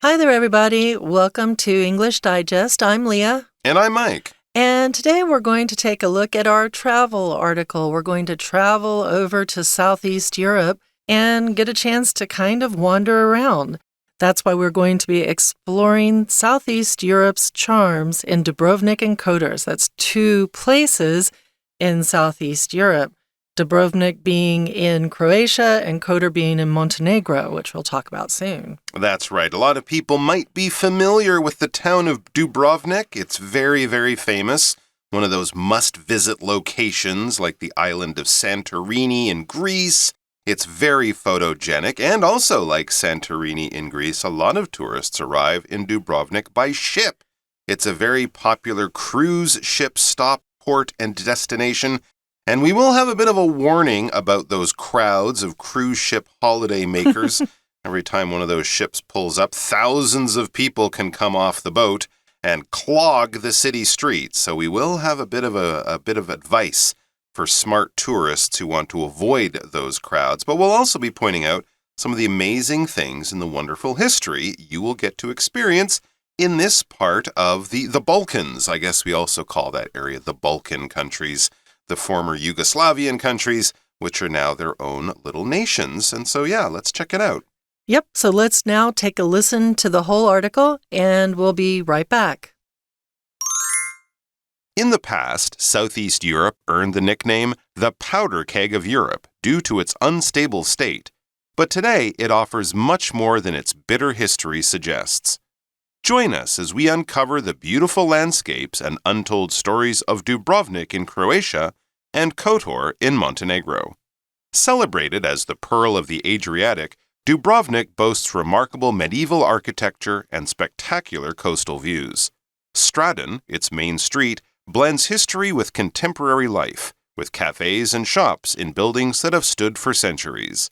Hi there, everybody. Welcome to English Digest. I'm Leah. And I'm Mike. And today we're going to take a look at our travel article. We're going to travel over to Southeast Europe and get a chance to kind of wander around. That's why we're going to be exploring Southeast Europe's charms in Dubrovnik and Kotor. So that's two places in Southeast Europe. Dubrovnik being in Croatia and Kotor being in Montenegro, which we'll talk about soon. That's right. A lot of people might be familiar with the town of Dubrovnik. It's very, very famous. One of those must-visit locations like the island of Santorini in Greece. It's very photogenic, and also like Santorini in Greece, a lot of tourists arrive in Dubrovnik by ship. It's a very popular cruise ship stop, port, and destination. And we will have a bit of a warning about those crowds of cruise ship holiday makers. Every time one of those ships pulls up, thousands of people can come off the boat and clog the city streets. So we will have a bit of advice for smart tourists who want to avoid those crowds. But we'll also be pointing out some of the amazing things in the wonderful history you will get to experience in this part of the Balkans. I guess we also call that area the Balkan countries. The former Yugoslavian countries, which are now their own little nations. And so, yeah, let's check it out. Yep, so let's now take a listen to the whole article, and we'll be right back. In the past, Southeast Europe earned the nickname the powder keg of Europe due to its unstable state. But today, it offers much more than its bitter history suggests. Join us as we uncover the beautiful landscapes and untold stories of Dubrovnik in Croatia and Kotor in Montenegro. Celebrated as the Pearl of the Adriatic, Dubrovnik boasts remarkable medieval architecture and spectacular coastal views. Stradon, its main street, blends history with contemporary life, with cafes and shops in buildings that have stood for centuries.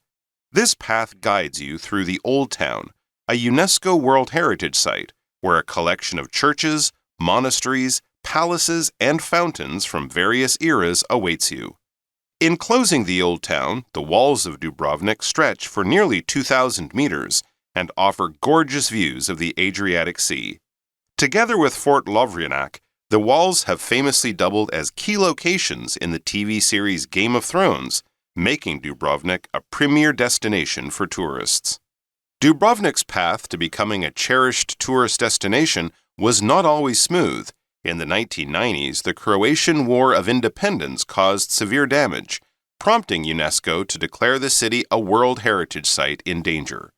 This path guides you through the Old Town, a UNESCO World Heritage Site, where a collection of churches, monasteries, palaces, and fountains from various eras awaits you. Enclosing the Old Town, the walls of Dubrovnik stretch for nearly 2,000 meters and offer gorgeous views of the Adriatic Sea. Together with Fort Lovrijenac, the walls have famously doubled as key locations in the TV series Game of Thrones, making Dubrovnik a premier destination for tourists. Dubrovnik's path to becoming a cherished tourist destination was not always smooth. In the 1990s, the Croatian War of Independence caused severe damage, prompting UNESCO to declare the city a World Heritage Site in danger.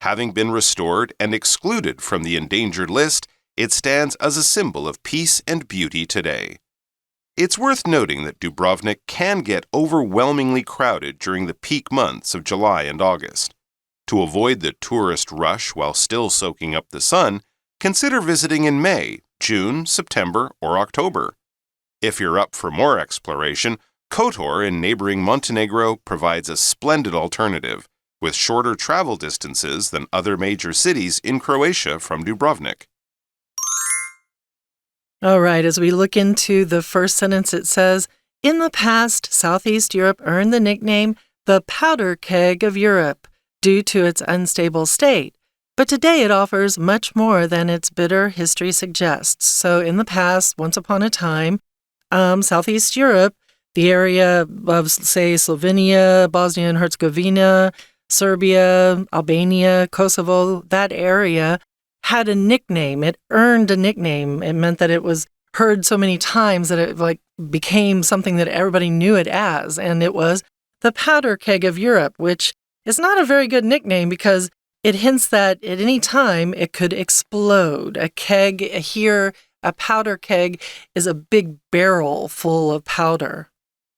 Having been restored and excluded from the endangered list, it stands as a symbol of peace and beauty today. It's worth noting that Dubrovnik can get overwhelmingly crowded during the peak months of July and August. To avoid the tourist rush while still soaking up the sun, consider visiting in May, June, September, or October. If you're up for more exploration, Kotor in neighboring Montenegro provides a splendid alternative, with shorter travel distances than other major cities in Croatia from Dubrovnik. All right, as we look into the first sentence, it says, in the past, Southeast Europe earned the nickname the powder keg of Europe due to its unstable state. But today it offers much more than its bitter history suggests. So in the past, once upon a time, Southeast Europe, the area of, say, Slovenia, Bosnia and Herzegovina, Serbia, Albania, Kosovo, that area had a nickname. It earned a nickname. It meant that it was heard so many times that it became something that everybody knew it as. And it was the powder keg of Europe, which is not a very good nickname because it hints that at any time it could explode. A keg here, a powder keg, is a big barrel full of powder.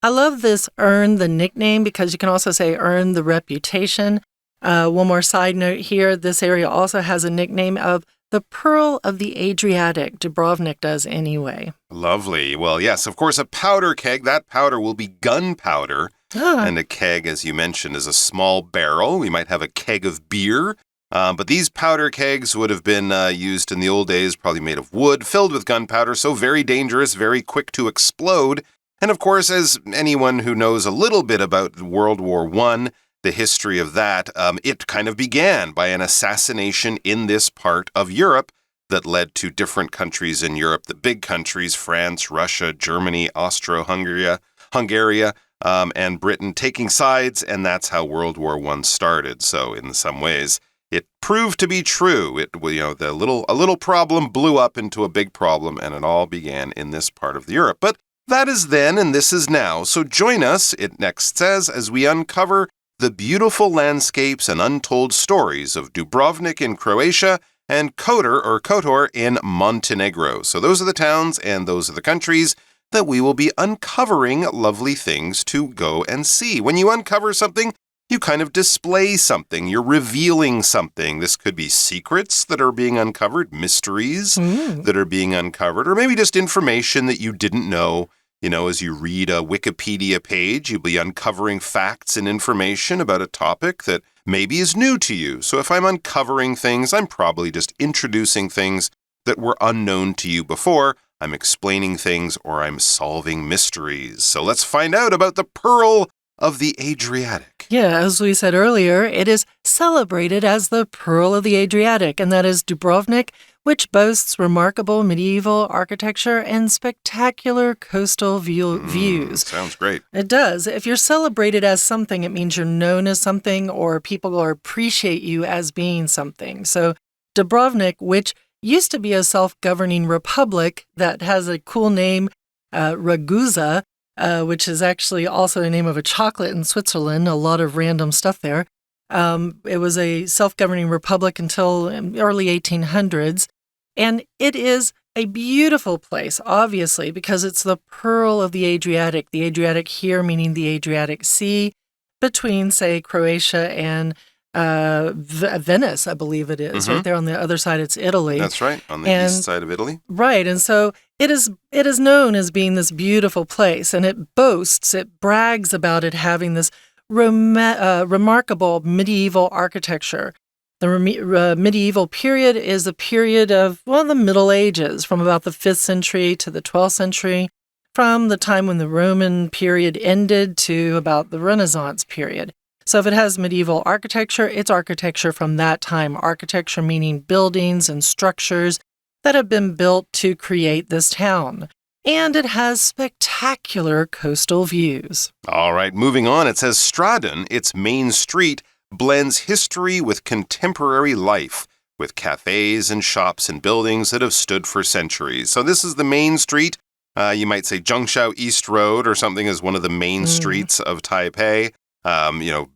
I love this earn the nickname because you can also say earn the reputation. One more side note here, this area also has a nickname of the Pearl of the Adriatic. Dubrovnik does anyway. Lovely. Well, yes, of course, a powder keg. That powder will be gunpowder. And a keg, as you mentioned, is a small barrel. We might have a keg of beer. But these powder kegs would have been used in the old days, probably made of wood, filled with gunpowder, so very dangerous, very quick to explode. And of course, as anyone who knows a little bit about World War I, the history of that, it kind of began by an assassination in this part of Europe that led to different countries in Europe, the big countries, France, Russia, Germany, Austro-Hungary, and Britain taking sides, and that's how World War I started. So in some ways, it proved to be true. A little problem blew up into a big problem, and it all began in this part of Europe. But that is then, and this is now. So join us, it next says, as we uncover the beautiful landscapes and untold stories of Dubrovnik in Croatia and Kotor in Montenegro. So those are the towns and those are the countries that we will be uncovering lovely things to go and see. When you uncover something, you kind of display something. You're revealing something. This could be secrets that are being uncovered, mysteries that are being uncovered, or maybe just information that you didn't know. You know, as you read a Wikipedia page, you'll be uncovering facts and information about a topic that maybe is new to you. So if I'm uncovering things, I'm probably just introducing things that were unknown to you before. I'm explaining things or I'm solving mysteries. So let's find out about the Pearl of the Adriatic. Yeah, as we said earlier, it is celebrated as the Pearl of the Adriatic, and that is Dubrovnik, which boasts remarkable medieval architecture and spectacular coastal views. Sounds great. It does. If you're celebrated as something, it means you're known as something or people appreciate you as being something. So Dubrovnik, which used to be a self-governing republic that has a cool name, Ragusa, which is actually also the name of a chocolate in Switzerland, a lot of random stuff there. It was a self-governing republic until early 1800s, and it is a beautiful place, obviously, because it's the Pearl of the Adriatic. The Adriatic here meaning the Adriatic Sea, between, say, Croatia and Venice, I believe it is. Right there on the other side, it's Italy. That's right, on the east side of Italy. Right, and so it is known as being this beautiful place, and it brags about it having this remarkable medieval architecture. The medieval period is a period of, the Middle Ages, from about the 5th century to the 12th century, from the time when the Roman period ended to about the Renaissance period. So if it has medieval architecture, it's architecture from that time. Architecture meaning buildings and structures that have been built to create this town. And it has spectacular coastal views. All right, moving on, it says Straden, its main street, blends history with contemporary life, with cafes and shops and buildings that have stood for centuries. So this is the main street. You might say Zhengzhou East Road or something is one of the main streets of Taipei.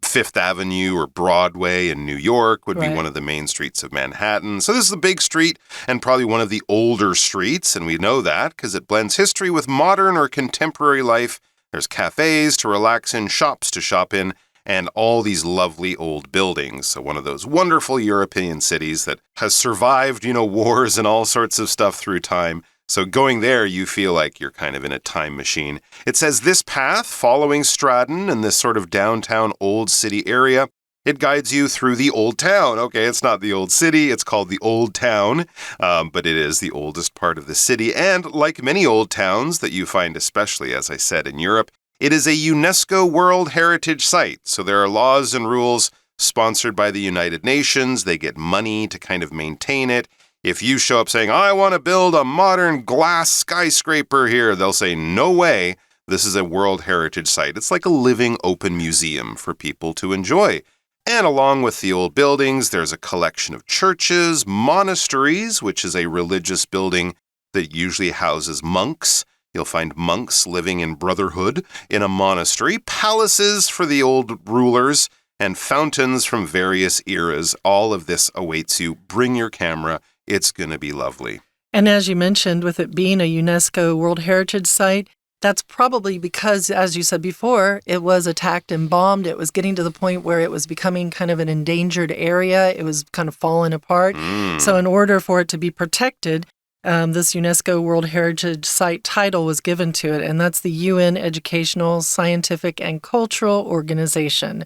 Fifth Avenue or Broadway in New York would be one of the main streets of Manhattan. So this is the big street and probably one of the older streets, and we know that because it blends history with modern or contemporary life. There's cafes to relax in, shops to shop in, and all these lovely old buildings. So one of those wonderful European cities that has survived, wars and all sorts of stuff through time. So going there, you feel like you're kind of in a time machine. It says this path, following Straden and this sort of downtown old city area, it guides you through the old town. Okay, it's not the old city, it's called the old town, but it is the oldest part of the city. And like many old towns that you find, especially, as I said, in Europe, it is a UNESCO World Heritage Site. So there are laws and rules sponsored by the United Nations. They get money to kind of maintain it. If you show up saying, I want to build a modern glass skyscraper here, they'll say, no way, this is a World Heritage Site. It's like a living open museum for people to enjoy. And along with the old buildings, there's a collection of churches, monasteries, which is a religious building that usually houses monks. You'll find monks living in brotherhood in a monastery, palaces for the old rulers, and fountains from various eras. All of this awaits you. Bring your camera. It's going to be lovely. And as you mentioned, with it being a UNESCO World Heritage Site, that's probably because, as you said before, it was attacked and bombed. It was getting to the point where it was becoming kind of an endangered area. It was kind of falling apart. So in order for it to be protected, this UNESCO World Heritage Site title was given to it, and that's the UN Educational, Scientific, and Cultural Organization.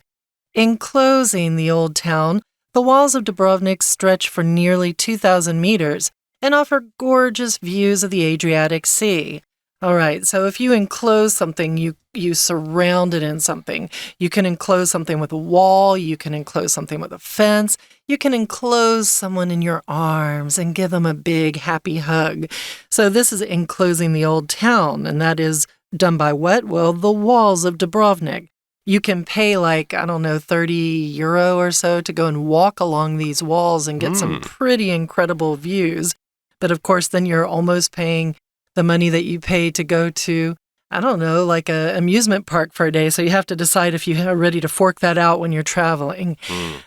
Enclosing the old town, the walls of Dubrovnik stretch for nearly 2,000 meters and offer gorgeous views of the Adriatic Sea. All right, so if you enclose something, you surround it in something. You can enclose something with a wall. You can enclose something with a fence. You can enclose someone in your arms and give them a big, happy hug. So this is enclosing the old town, and that is done by what? Well, the walls of Dubrovnik. You can pay like, I don't know, €30 or so to go and walk along these walls and get some pretty incredible views. But of course, then you're almost paying the money that you pay to go to, I don't know, like an amusement park for a day. So you have to decide if you are ready to fork that out when you're traveling.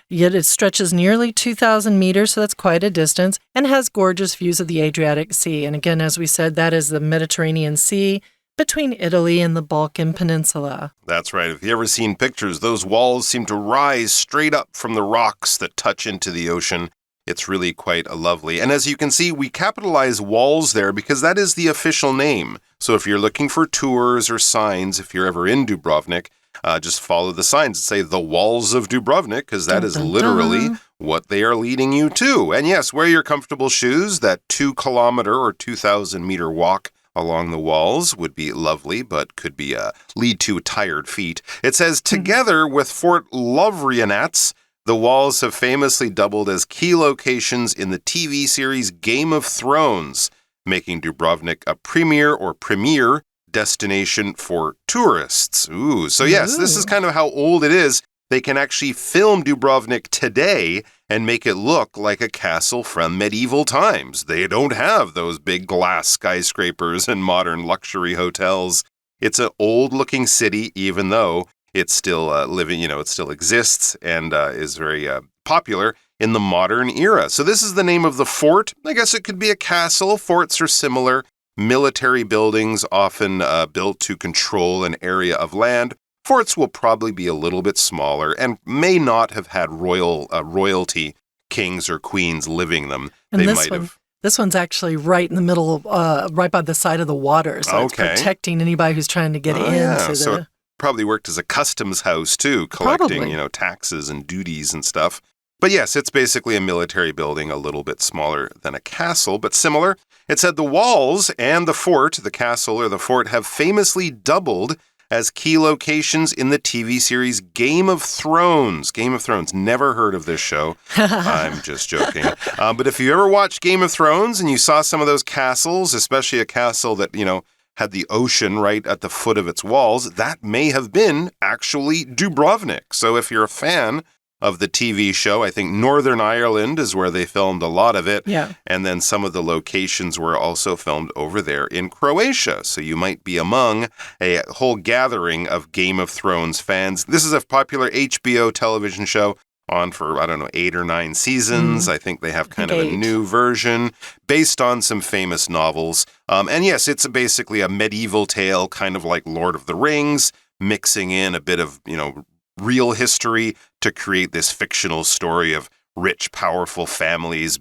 Yet it stretches nearly 2,000 meters, so that's quite a distance, and has gorgeous views of the Adriatic Sea. And again, as we said, that is the Mediterranean Sea between Italy and the Balkan Peninsula. That's right. If you've ever seen pictures, those walls seem to rise straight up from the rocks that touch into the ocean. It's really quite lovely. And as you can see, we capitalize walls there because that is the official name. So if you're looking for tours or signs, if you're ever in Dubrovnik, just follow the signs that say the walls of Dubrovnik, because that is literally what they are leading you to. And yes, wear your comfortable shoes. That 2-kilometer or 2,000-meter walk along the walls would be lovely, but could be lead to tired feet. It says, together with Fort Lovrianats, the walls have famously doubled as key locations in the TV series Game of Thrones, making Dubrovnik a premier destination for tourists. Ooh, so yes, this is kind of how old it is. They can actually film Dubrovnik today and make it look like a castle from medieval times. They don't have those big glass skyscrapers and modern luxury hotels. It's an old-looking city, even though it's still living, it still exists and is very popular in the modern era. So this is the name of the fort. I guess it could be a castle. Forts are similar. Military buildings often built to control an area of land. Forts will probably be a little bit smaller and may not have had royalty, kings or queens living them. And this one's actually right in the middle, right by the side of the water. So it's protecting anybody who's trying to get in. So it probably worked as a customs house too, collecting, taxes and duties and stuff. But yes, it's basically a military building, a little bit smaller than a castle, but similar. It said the walls and the fort, the castle or the fort, have famously doubled as key locations in the TV series Game of Thrones. Game of Thrones. Never heard of this show. I'm just joking. But if you ever watched Game of Thrones and you saw some of those castles, especially a castle that, had the ocean right at the foot of its walls, that may have been actually Dubrovnik. So if you're a fan of the TV show, I think Northern Ireland is where they filmed a lot of it. Yeah. And then some of the locations were also filmed over there in Croatia. So you might be among a whole gathering of Game of Thrones fans. This is a popular HBO television show on for, 8 or 9 seasons. I think they have kind of a new version based on some famous novels. And yes, it's basically a medieval tale, kind of like Lord of the Rings, mixing in a bit of, real history to create this fictional story of rich, powerful families,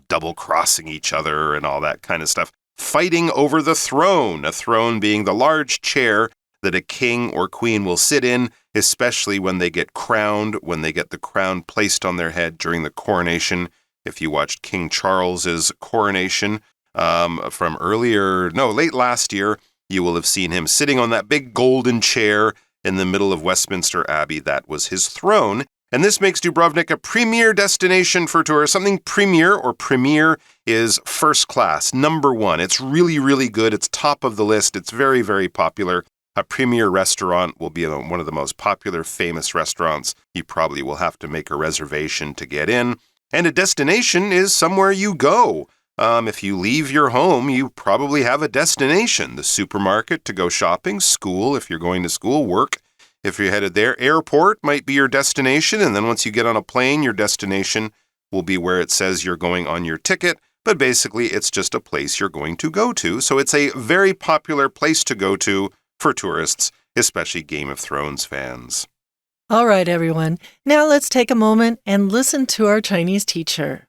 double-crossing each other and all that kind of stuff. Fighting over the throne, a throne being the large chair that a king or queen will sit in, especially when they get crowned, when they get the crown placed on their head during the coronation. If you watched King Charles's coronation from late last year, you will have seen him sitting on that big golden chair in the middle of Westminster Abbey. That was his throne. And this makes Dubrovnik a premier destination for tourists. Something premier is first class, number one. It's really, really good. It's top of the list. It's very, very popular. A premier restaurant will be one of the most popular, famous restaurants. You probably will have to make a reservation to get in. And a destination is somewhere you go. If you leave your home, you probably have a destination. The supermarket to go shopping, school if you're going to school, work if you're headed there. Airport might be your destination, and then once you get on a plane, your destination will be where it says you're going on your ticket. But basically, it's just a place you're going to go to. So it's a very popular place to go to for tourists, especially Game of Thrones fans. All right, everyone. Now let's take a moment and listen to our Chinese teacher.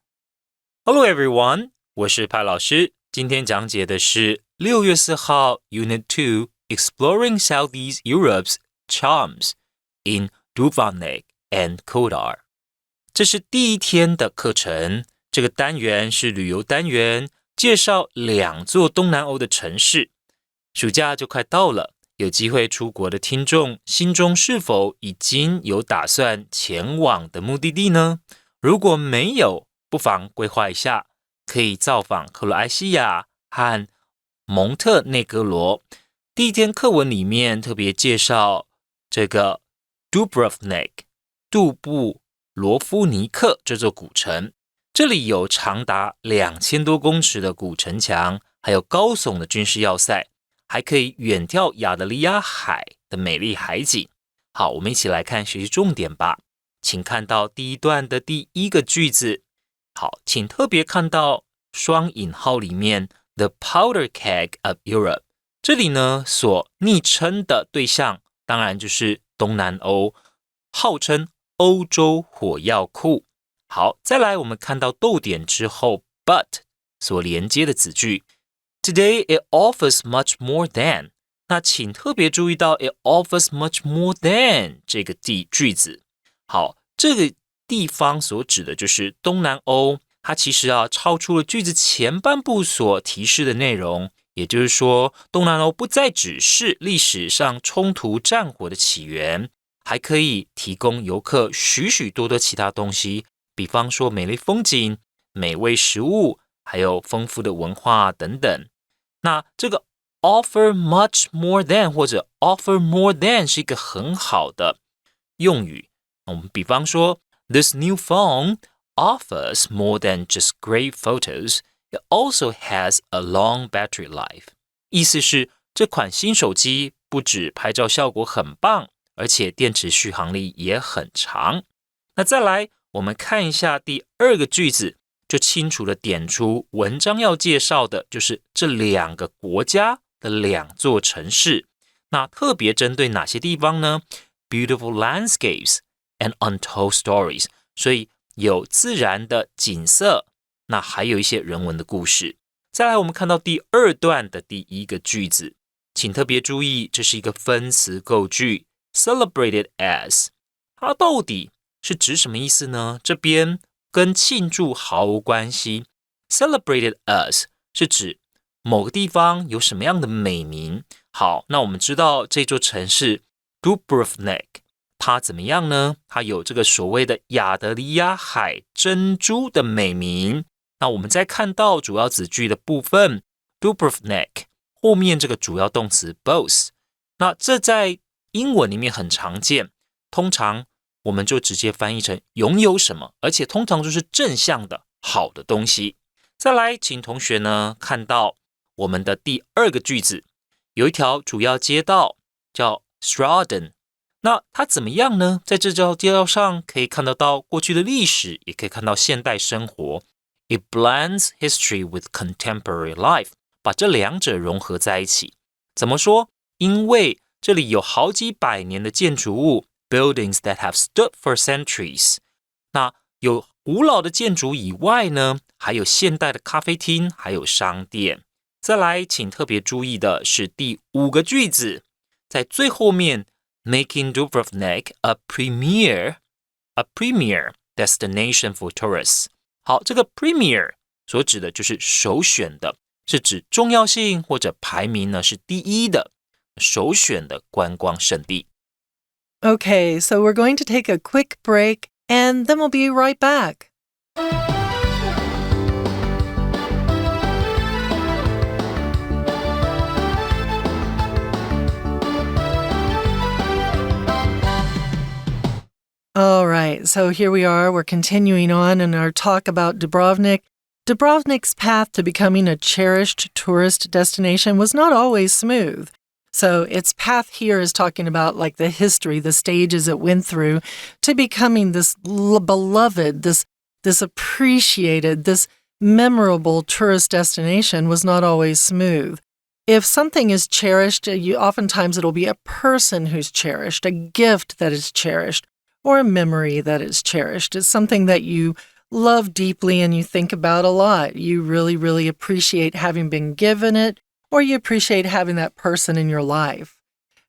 Hello, everyone. 我是派老师，今天讲解的是6月4号 Unit2 Exploring Southeast Europe's Charms in Dubrovnik and Kotor。这是第1天的课程，这个单元是旅游单元，介绍2座东南欧的城市。暑假就快到了，有机会出国的听众，心中是否已经有打算前往的目的地呢？如果没有，不妨规划一下，可以造访克罗埃西亚和蒙特内哥罗。第一天课文里面特别介绍这个 Dubrovnik 杜布罗夫尼克这座古城，这里有长达2000多公尺的古城墙，还有高耸的军事要塞，还可以远眺亚得里亚海的美丽海景。好，我们一起来看学习重点吧。请看到第一段的第一个句子。好，请特别看到双引号里面 The powder keg of Europe， 这里呢所昵称的对象当然就是东南欧，号称欧洲火药库。好，再来我们看到逗点之后 but 所连接的子句 Today it offers much more than， 那请特别注意到 it offers much more than 这个句子。好，这个地方所指的就是东南欧，它其实超出了句子前半部所提示的内容，也就是说东南欧不再只是历史上冲突战火的起源，还可以提供游客许许多多其他东西，比方说美丽风景、美味食物，还有丰富的文化等等。那这个 offer much more than 或者 offer more than 是一个很好的用语。我们比方说 This new phone offers more than just great photos. It also has a long battery life. 意思是这款新手机不止拍照效果很棒，而且电池续航力也很长。那再来我们看一下第二个句子，就清楚地点出文章要介绍的就是这2个国家的2座城市。那特别针对哪些地方呢？ Beautiful landscapes and untold stories， 所以有自然的景色，那还有一些人文的故事。再来我们看到第二段的第一个句子，请特别注意，这是一个分词构句 celebrated as， 它到底是指什么意思呢？这边跟庆祝毫无关系。 celebrated as 是指某个地方有什么样的美名。好，那我们知道这座城市 Dubrovnik它怎么样呢？它有这个所谓的亚得里亚海珍珠的美名。那我们再看到主要子句的部分 Dubrovnik 后面这个主要动词 both， 那这在英文里面很常见，通常我们就直接翻译成拥有什么，而且通常就是正向的好的东西。再来请同学呢看到我们的第二个句子，有一条主要街道叫 Straden，那它怎么样呢？在这条街道上可以看得到过去的历史，也可以看到现代生活。It blends history with contemporary life， 把这2者融合在一起。怎么说？因为这里有好几百年的建筑物 buildings that have stood for centuries。 那有古老的建筑以外呢，还有现代的咖啡厅，还有商店。再来请特别注意的是第5个句子，在最后面Making Dubrovnik a premier destination for tourists。 好，这个 premier 所指的就是首选的，是指重要性或者排名呢是第一的，首选的观光胜地。 Okay, so we're going to take a quick break and then we'll be right back. All right, so here we are. We're continuing on in our talk about Dubrovnik. Dubrovnik's path to becoming a cherished tourist destination was not always smooth. So its path here is talking about like the history, the stages it went through to becoming this beloved, this appreciated, this memorable tourist destination was not always smooth. If something is cherished, oftentimes it'll be a person who's cherished, a gift that is cherished, or a memory that is cherished. It's something that you love deeply and you think about a lot. You really, really appreciate having been given it, or you appreciate having that person in your life.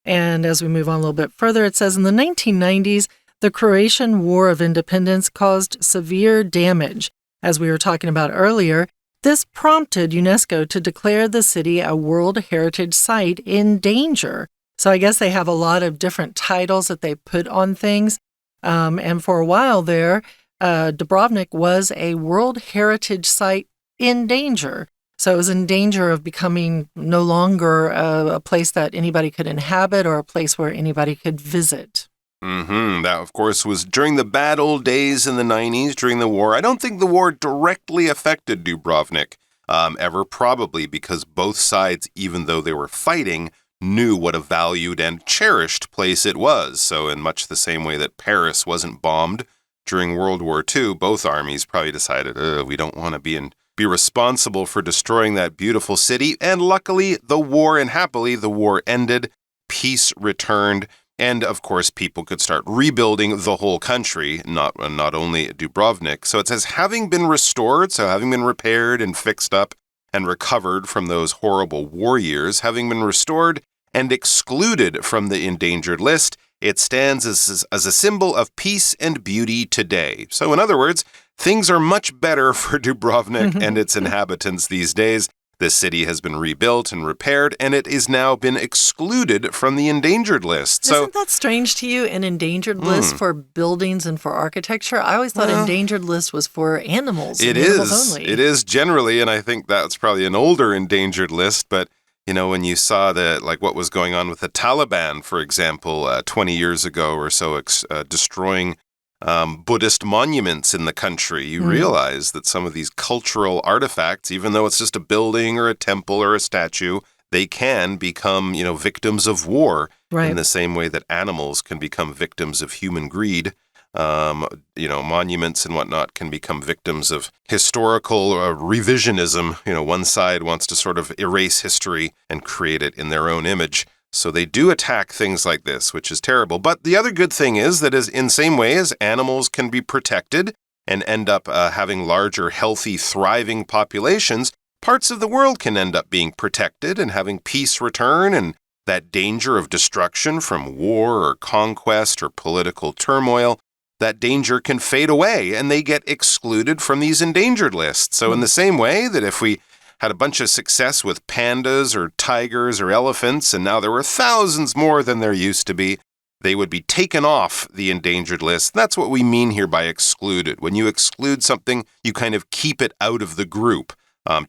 And as we move on a little bit further, it says in the 1990s, the Croatian War of Independence caused severe damage. As we were talking about earlier, This prompted UNESCO to declare the city a World Heritage Site in danger. So I guess they have a lot of different titles that they put on things. And for a while there, Dubrovnik was a World Heritage Site in danger. So it was in danger of becoming no longer a place that anybody could inhabit or a place where anybody could visit. That, of course, was during the bad old days in the 90s, during the war. I don't think the war directly affected Dubrovnik ever, probably because both sides, even though they were fighting, knew what a valued and cherished place it was. So in much the same way that Paris wasn't bombed during World War II, both armies probably decided, we don't want to be responsible for destroying that beautiful city. And luckily, happily, the war ended, peace returned, and of course, people could start rebuilding the whole country, not only Dubrovnik. So it says, having been restored, so having been repaired and fixed up and recovered from those horrible war years, having been restored and excluded from the endangered list, it stands as a symbol of peace and beauty today. So in other words, things are much better for Dubrovnik and its inhabitants these days. The city has been rebuilt and repaired, and it has now been excluded from the endangered list. Isn't that strange to you, an endangered list for buildings and for architecture? I always thought endangered list was for animals. Animals only. It is generally, and I think that's probably an older endangered list, but when you saw what was going on with the Taliban, for example, 20 years ago or so, destroying Buddhist monuments in the country, you realize that some of these cultural artifacts, even though it's just a building or a temple or a statue, they can become, victims of war in the same way that animals can become victims of human greed. Monuments and whatnot can become victims of historical revisionism. One side wants to sort of erase history and create it in their own image. So they do attack things like this, which is terrible. But the other good thing is that in same way as animals can be protected and end up having larger, healthy, thriving populations, parts of the world can end up being protected and having peace return, and that danger of destruction from war or conquest or political turmoil, that danger can fade away and they get excluded from these endangered lists. So in the same way that if we had a bunch of success with pandas or tigers or elephants, and now there were thousands more than there used to be, they would be taken off the endangered list. That's what we mean here by excluded. When you exclude something, you kind of keep it out of the group.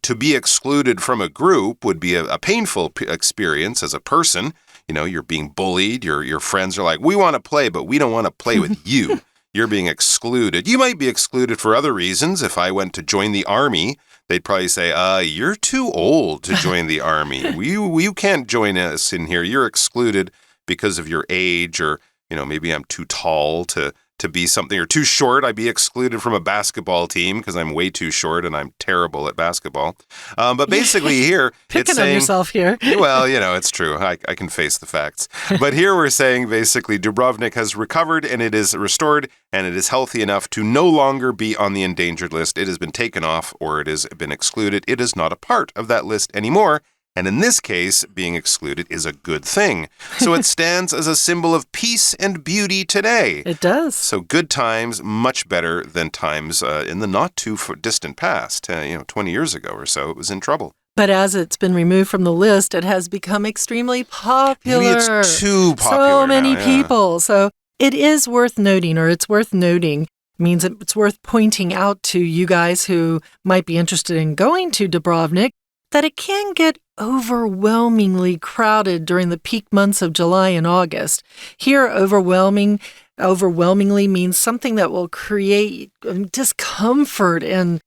To be excluded from a group would be a painful experience as a person. You're being bullied. Your friends are like, we want to play, but we don't want to play with you. You're being excluded. You might be excluded for other reasons. If I went to join the army, they'd probably say, you're too old to join the army. You can't join us in here. You're excluded because of your age, or, maybe I'm too tall to be something, or too short. I'd be excluded from a basketball team because I'm way too short and I'm terrible at basketball. But basically here, Picking it's saying, on yourself here. Well, it's true. I can face the facts. But here we're saying basically Dubrovnik has recovered and it is restored and it is healthy enough to no longer be on the endangered list. It has been taken off or it has been excluded. It is not a part of that list anymore. And in this case, being excluded is a good thing. So it stands as a symbol of peace and beauty today. It does. So good times, much better than times in the not too distant past. 20 years ago or so, it was in trouble. But as it's been removed from the list, it has become extremely popular. Maybe it's too popular So many now, people. So it is worth noting, or it's worth noting, means it's worth pointing out to you guys who might be interested in going to Dubrovnik, that it can get overwhelmingly crowded during the peak months of July and August. Here, overwhelmingly means something that will create discomfort and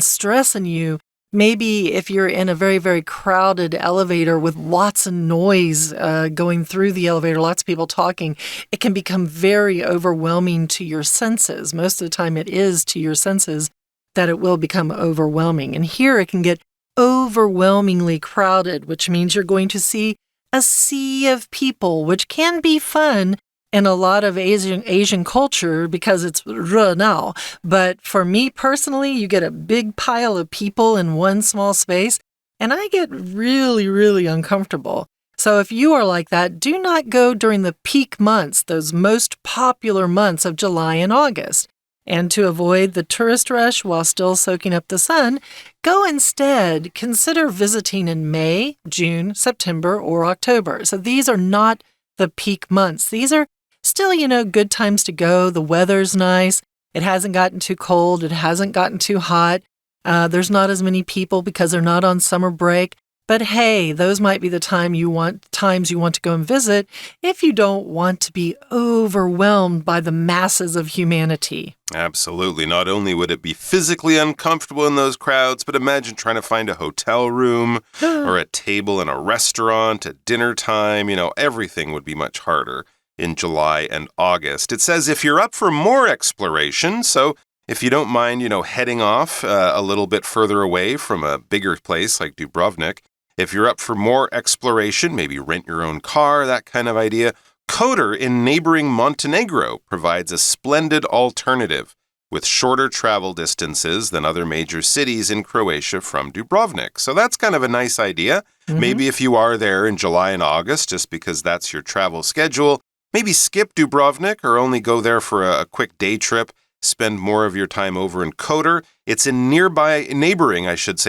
stress in you. Maybe if you're in a very, very crowded elevator with lots of noise going through the elevator, lots of people talking, it can become very overwhelming to your senses. Most of the time it is to your senses that it will become overwhelming. And here it can get overwhelmingly crowded, which means you're going to see a sea of people, which can be fun in a lot of Asian culture because it's now. But for me personally, you get a big pile of people in one small space, and I get really, really uncomfortable. So if you are like that, do not go during the peak months, those most popular months of July and August. And to avoid the tourist rush while still soaking up the sun, go instead consider visiting in May, June, September, or October. So these are not the peak months. These are still, good times to go. The weather's nice. It hasn't gotten too cold. It hasn't gotten too hot. There's not as many people because they're not on summer break. But hey, those might be the times you want to go and visit if you don't want to be overwhelmed by the masses of humanity. Absolutely. Not only would it be physically uncomfortable in those crowds, but imagine trying to find a hotel room or a table in a restaurant at dinner time. Everything would be much harder in July and August. It says if you're up for more exploration, so if you don't mind, heading off a little bit further away from a bigger place like Dubrovnik, if you're up for more exploration, maybe rent your own car, that kind of idea, Kotor in neighboring Montenegro provides a splendid alternative with shorter travel distances than other major cities in Croatia from Dubrovnik. So that's kind of a nice idea. Maybe if you are there in July and August, just because that's your travel schedule, maybe skip Dubrovnik or only go there for a quick day trip. Spend more of your time over in Kotor. It's in neighboring,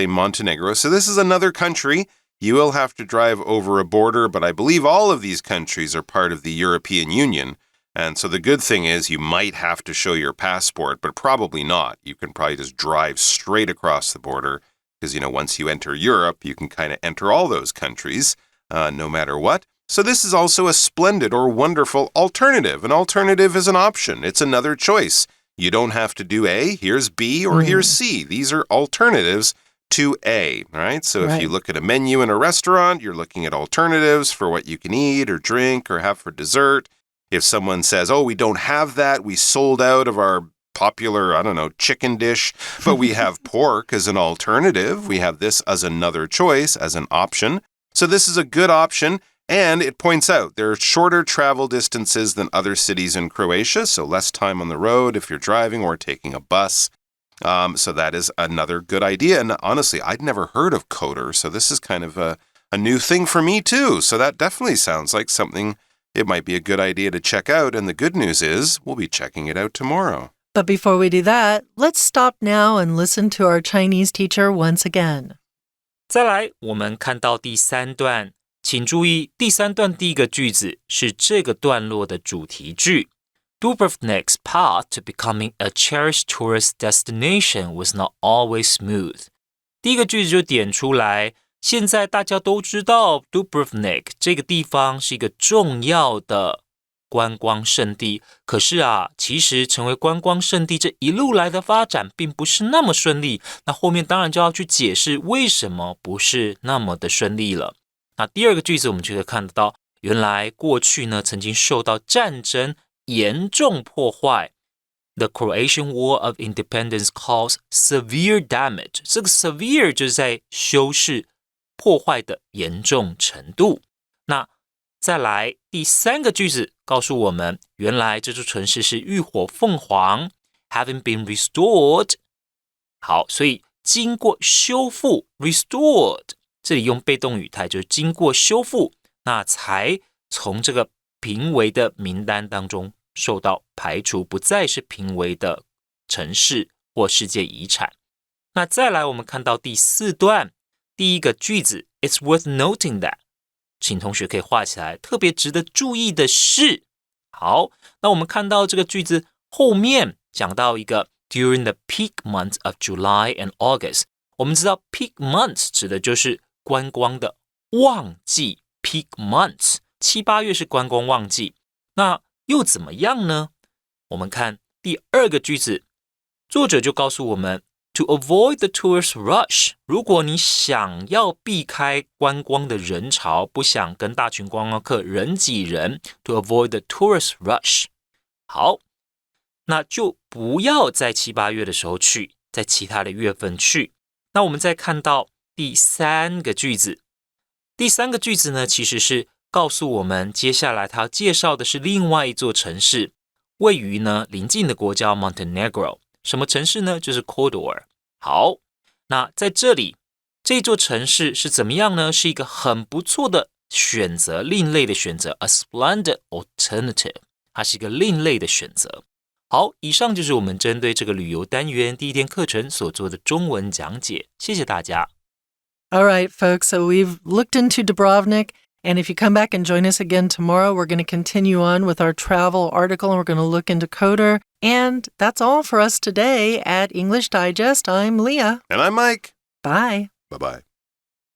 Montenegro. So this is another country. You will have to drive over a border, but I believe all of these countries are part of the European Union. And so the good thing is you might have to show your passport, but probably not. You can probably just drive straight across the border because, once you enter Europe, you can kind of enter all those countries, no matter what. So this is also a splendid or wonderful alternative. An alternative is an option. It's another choice. You don't have to do A, here's B, or here's C. These are alternatives to A, right? So if you look at a menu in a restaurant, you're looking at alternatives for what you can eat or drink or have for dessert. If someone says, we don't have that, we sold out of our popular, chicken dish, but we have pork as an alternative. We have this as another choice, as an option. So this is a good option. And it points out there are shorter travel distances than other cities in Croatia, so less time on the road if you're driving or taking a bus. So that is another good idea. And honestly, I'd never heard of Kotor, so this is kind of a new thing for me too. So that definitely sounds like something it might be a good idea to check out. And the good news is we'll be checking it out tomorrow. But before we do that, let's stop now and listen to our Chinese teacher once again. 再来，我们看到第3段。请注意，第3段第一个句子是这个段落的主题句。Dubrovnik's path to becoming a cherished tourist destination was not always smooth. 第一个句子就点出来，现在大家都知道 Dubrovnik 这个地方是一个重要的观光胜地，可是其实成为观光胜地这一路来的发展并不是那么顺利。那后面当然就要去解释为什么不是那么的顺利了。那第二个句子我们就可以看得到，原来过去呢曾经受到战争严重破坏。The Croatian War of Independence caused severe damage. 这个 severe 就是在修饰破坏的严重程度。那再来第3个句子告诉我们，原来这座城市是浴火凤凰 having been restored. 好，所以经过修复 restored这里用被动语态，就是经过修复，那才从这个评为的名单当中受到排除，不再是评为的城市或世界遗产。那再来我们看到第4段第一个句子 It's worth noting that， 请同学可以画起来，特别值得注意的是，好，那我们看到这个句子后面讲到一个 During the peak months of July and August， 我们知道 peak months 指的就是观光的旺季 peak months， 7、8月是观光旺季，那又怎么样呢？我们看第2个句子，作者就告诉我们 To avoid the tourist rush， 如果你想要避开观光的人潮，不想跟大群观光客人挤人 To avoid the tourist rush， 好，那就不要在7、8月的时候去，在其他的月份去。那我们再看到第3个句子，第3个句子呢，其实是告诉我们接下来他介绍的是另外一座城市，位于呢邻近的国家 Montenegro。 什么城市呢？就是 Kotor。 好，那在这里这座城市是怎么样呢？是一个很不错的选择，另类的选择 A splendid alternative， 它是一个另类的选择。好，以上就是我们针对这个旅游单元第一天课程所做的中文讲解，谢谢大家。All right, folks, so we've looked into Dubrovnik, and if you come back and join us again tomorrow, we're going to continue on with our travel article, and we're going to look into Kotor. And that's all for us today at English Digest. I'm Leah. And I'm Mike. Bye. Bye-bye.